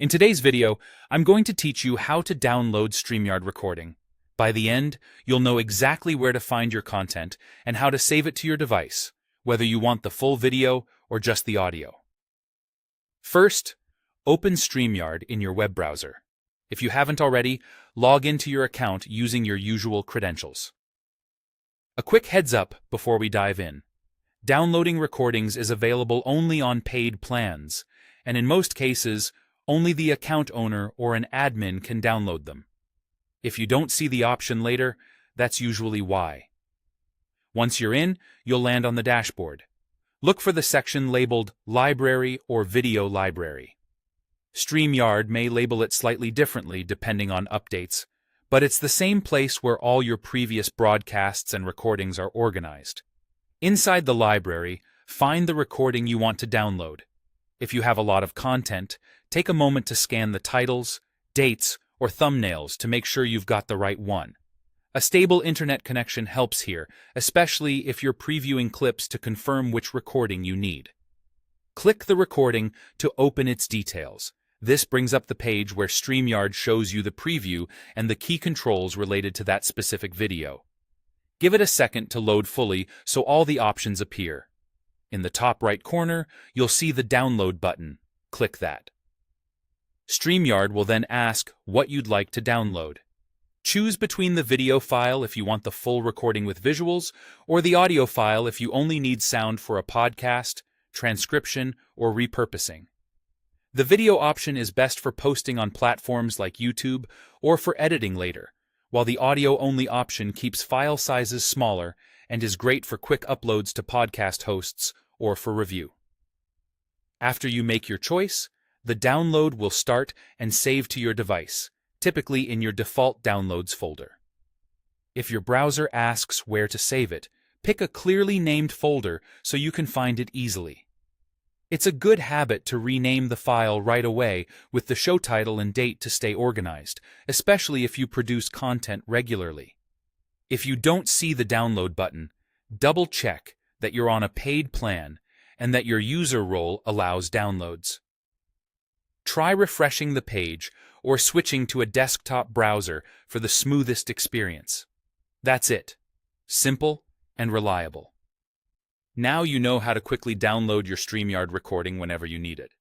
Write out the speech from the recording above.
In today's video, I'm going to teach you how to download StreamYard Recording. By the end, you'll know exactly where to find your content and how to save it to your device, whether you want the full video or just the audio. First, open StreamYard in your web browser. If you haven't already, log into your account using your usual credentials. A quick heads up before we dive in. Downloading recordings is available only on paid plans, and in most cases, only the account owner or an admin can download them. If you don't see the option later, that's usually why. Once you're in, you'll land on the dashboard. Look for the section labeled Library or Video Library. StreamYard may label it slightly differently depending on updates, but it's the same place where all your previous broadcasts and recordings are organized. Inside the library, find the recording you want to download. If you have a lot of content, take a moment to scan the titles, dates, or thumbnails to make sure you've got the right one. A stable internet connection helps here, especially if you're previewing clips to confirm which recording you need. Click the recording to open its details. This brings up the page where StreamYard shows you the preview and the key controls related to that specific video. Give it a second to load fully so all the options appear. In the top right corner, you'll see the download button. Click that. StreamYard will then ask what you'd like to download. Choose between the video file if you want the full recording with visuals, or the audio file if you only need sound for a podcast, transcription, or repurposing. The video option is best for posting on platforms like YouTube or for editing later, while the audio-only option keeps file sizes smaller and is great for quick uploads to podcast hosts or for review. After you make your choice, the download will start and save to your device, typically in your default downloads folder. If your browser asks where to save it, pick a clearly named folder so you can find it easily. It's a good habit to rename the file right away with the show title and date to stay organized, especially if you produce content regularly. If you don't see the download button, double-check that you're on a paid plan and that your user role allows downloads. Try refreshing the page or switching to a desktop browser for the smoothest experience. That's it. Simple and reliable. Now you know how to quickly download your StreamYard recording whenever you need it.